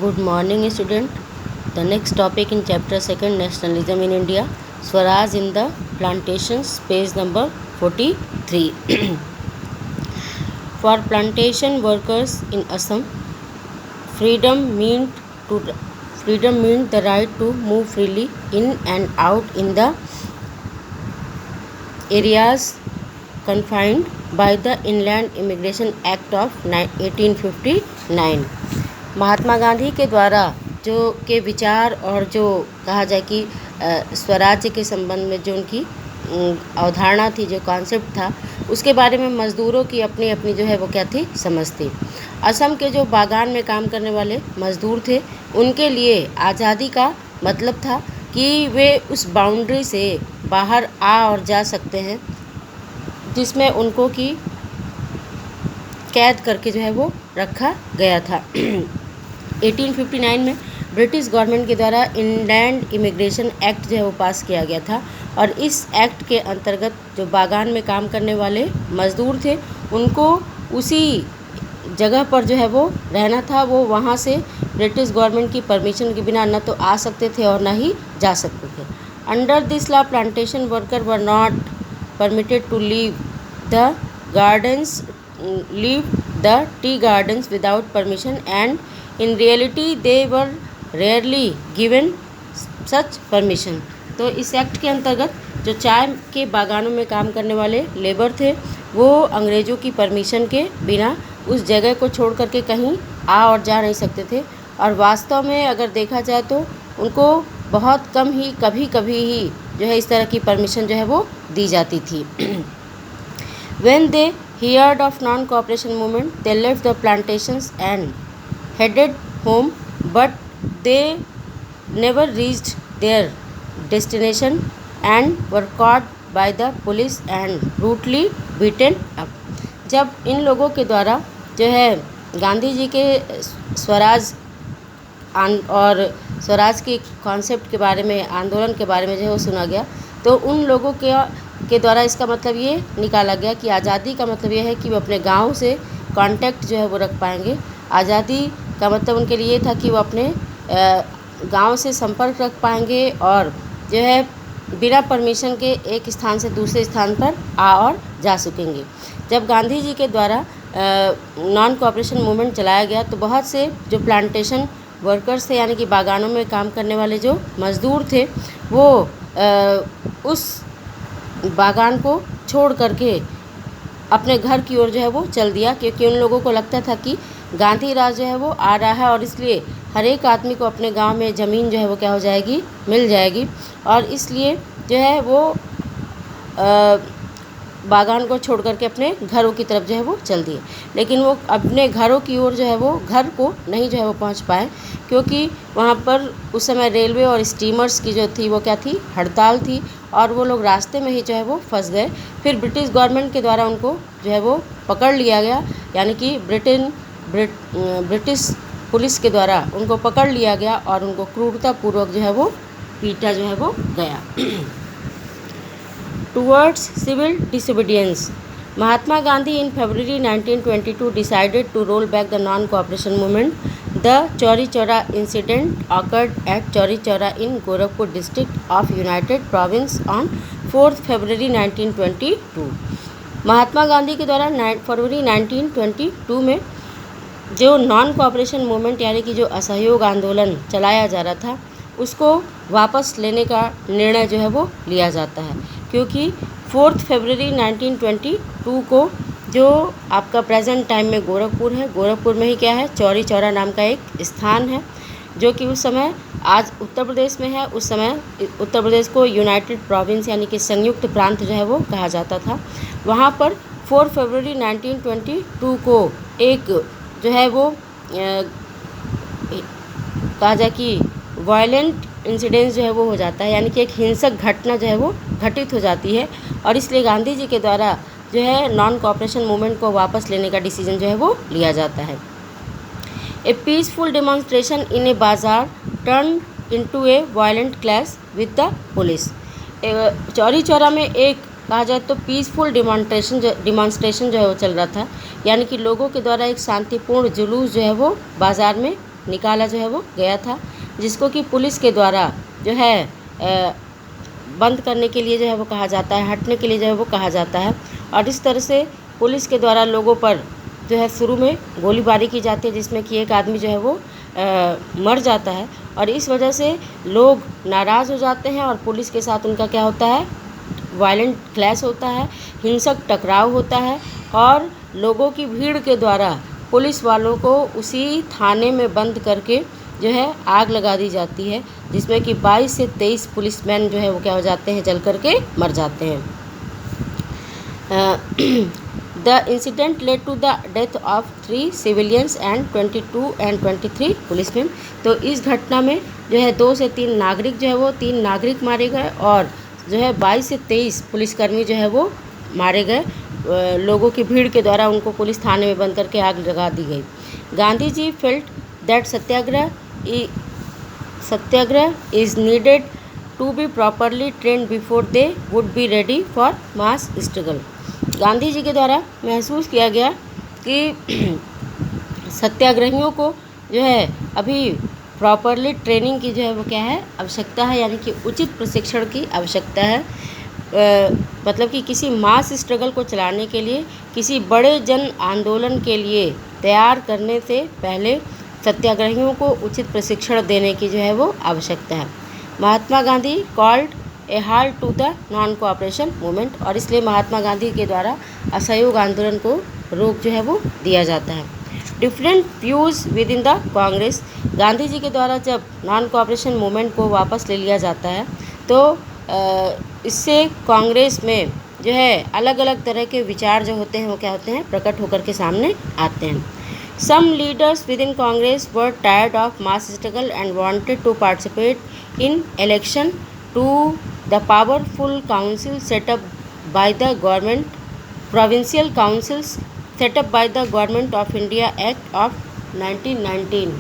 Good morning, student. The next topic in chapter 2, Nationalism in India, Swaraj in the Plantations, page number 43. For plantation workers in Assam, freedom meant the right to move freely in and out in the areas confined by the Inland Immigration Act of 1859. Mahatma Gandhi के द्वारा जो के विचार और जो कहा जाए कि स्वराज्य के संबंध में जो उनकी अवधारणा थी, जो कॉन्सेप्ट था, उसके बारे में मज़दूरों की अपनी अपनी जो है वो क्या थी, समझ थी। असम के जो बागान में काम करने वाले मज़दूर थे, उनके लिए आज़ादी का मतलब था कि वे उस बाउंड्री से बाहर आ और जा सकते हैं जिसमें उनको की कैद करके जो है वो रखा गया था। 1859 में ब्रिटिश गवर्नमेंट के द्वारा इंलैंड इमिग्रेशन एक्ट जो है वो पास किया गया था और इस एक्ट के अंतर्गत जो बागान में काम करने वाले मज़दूर थे, उनको उसी जगह पर जो है वो रहना था। वो वहाँ से ब्रिटिश गवर्नमेंट की परमिशन के बिना न तो आ सकते थे और न ही जा सकते थे। Under this law plantation worker were not permitted to leave the tea gardens without permission, and in reality they were rarely given such permission। तो इस एक्ट के अंतर्गत जो चाय के बागानों में काम करने वाले लेबर थे, वो अंग्रेज़ों की परमिशन के बिना उस जगह को छोड़ करके कहीं आ और जा नहीं सकते थे और वास्तव में अगर देखा जाए तो उनको बहुत कम ही कभी कभी ही जो है इस तरह की परमिशन जो है वो दी जाती थी। When they heard of non-cooperation movement, they left the plantations and headed home, but they never reached their destination and were caught by the police and brutally beaten up। जब इन लोगों के द्वारा जो है गांधी जी के स्वराज और स्वराज के कॉन्सेप्ट के बारे में, आंदोलन के बारे में जो है वो सुना गया, तो उन लोगों के द्वारा इसका मतलब ये निकाला गया कि आज़ादी का मतलब ये है कि वो अपने गांव से कांटेक्ट जो है वो रख पाएंगे। आज़ादी का मतलब उनके लिए था कि वो अपने गांव से संपर्क रख पाएंगे और जो है बिना परमिशन के एक स्थान से दूसरे स्थान पर आ और जा सकेंगे। जब गांधी जी के द्वारा नॉन कोऑपरेशन मूवमेंट चलाया गया तो बहुत से जो प्लांटेशन वर्कर्स थे, यानी कि बागानों में काम करने वाले जो मज़दूर थे, वो उस बागान को छोड़ करके अपने घर की ओर जो है वो चल दिया, क्योंकि उन लोगों को लगता था कि गांधी राज जो है वो आ रहा है और इसलिए हर एक आदमी को अपने गांव में ज़मीन जो है वो क्या हो जाएगी, मिल जाएगी, और इसलिए जो है वो बागान को छोड़ करके अपने घरों की तरफ जो है वो चल दिए। लेकिन वो अपने घरों की ओर जो है वो घर को नहीं जो है वो पहुंच पाए, क्योंकि वहाँ पर उस समय रेलवे और स्टीमर्स की जो थी वो क्या थी, हड़ताल थी, और वो लोग रास्ते में ही जो है वो फंस गए। फिर ब्रिटिश गवर्नमेंट के द्वारा उनको जो है वो पकड़ लिया गया, यानी कि ब्रिटिश पुलिस के द्वारा उनको पकड़ लिया गया और उनको क्रूरतापूर्वक जो है वो पीटा जो है वो गया। Towards civil disobedience, Mahatma Gandhi in February 1922 decided to roll back the non-cooperation movement. The Chauri Chaura incident occurred at Chauri Chaura in Gorakhpur district of United Province on 4th February 1922। Mahatma Gandhi के द्वारा फरवरी 1922 में जो non cooperation movement यानी कि जो असहयोग आंदोलन चलाया जा रहा था, उसको वापस लेने का निर्णय जो है वो लिया जाता है, क्योंकि 4 फरवरी 1922 को जो आपका प्रेजेंट टाइम में गोरखपुर है, गोरखपुर में ही क्या है, चौरी चौरा नाम का एक स्थान है, जो कि उस समय आज उत्तर प्रदेश में है। उस समय उत्तर प्रदेश को यूनाइटेड प्रोविंस यानी कि संयुक्त प्रांत जो है वो कहा जाता था। वहाँ पर 4 फरवरी 1922 को एक जो है वो कहा जाए कि वायलेंट इंसिडेंस जो है वो हो जाता है, यानी कि एक हिंसक घटना जो है वो घटित हो जाती है, और इसलिए गांधी जी के द्वारा जो है नॉन कोऑपरेशन मूवमेंट को वापस लेने का डिसीजन जो है वो लिया जाता है। ए पीसफुल डेमोन्स्ट्रेशन इन ए बाज़ार turn into A violent clash with the police. Chauri Chaura में एक कहा जाए तो पीसफुल डिमॉन्स्ट्रेशन जो है वो चल रहा था, यानी कि लोगों के द्वारा एक शांतिपूर्ण जुलूस जो है वो बाज़ार में निकाला जो है वो गया था, जिसको कि पुलिस के द्वारा जो है बंद करने के लिए जो है वो कहा जाता है, हटने के लिए जो है वो कहा जाता है। और इस तरह से पुलिस के द्वारा लोगों पर जो है शुरू में गोलीबारी की जाती है, जिसमें कि एक आदमी जो है वो मर जाता है। और इस वजह से लोग नाराज़ हो जाते हैं और पुलिस के साथ उनका क्या होता है, वायलेंट क्लैश होता है, हिंसक टकराव होता है और लोगों की भीड़ के द्वारा पुलिस वालों को उसी थाने में बंद करके जो है आग लगा दी जाती है, जिसमें कि 22 से 23 पुलिसमैन जो है वो क्या हो जाते हैं, जल करके मर जाते हैं। The incident led to the death of 3 civilians and 22 and 23 policeman. तो इस घटना में जो है 2 से 3 नागरिक जो है वो 3 नागरिक मारे गए और जो है 22 से 23 पुलिसकर्मी जो है वो मारे गए। लोगों की भीड़ के द्वारा उनको पुलिस थाने में बंद करके आग लगा दी गई। Gandhi ji felt that satyagraha is needed to be properly trained before they would be ready for mass struggle. Gandhi ji के द्वारा महसूस किया गया कि सत्याग्रहियों को जो है अभी प्रॉपरली ट्रेनिंग की जो है वो क्या है, आवश्यकता है, यानी कि उचित प्रशिक्षण की आवश्यकता है। मतलब कि किसी मास स्ट्रगल को चलाने के लिए, किसी बड़े जन आंदोलन के लिए तैयार करने से पहले सत्याग्रहियों को उचित प्रशिक्षण देने की जो है वो आवश्यकता है। Mahatma Gandhi called a halt to the non cooperation movement, और इसलिए महात्मा गांधी के द्वारा असहयोग आंदोलन को रोक जो है वो दिया जाता है। Different views within the Congress. Gandhi ji के द्वारा जब नॉन कोऑपरेशन मूवमेंट को वापस ले लिया जाता है तो इससे कांग्रेस में जो है अलग अलग तरह के विचार जो होते हैं वो क्या होते हैं, प्रकट होकर के सामने आते हैं। Some leaders within Congress were tired of mass struggle and wanted to participate in election to the powerful council set up by the government, provincial councils set up by the Government of India Act of 1919।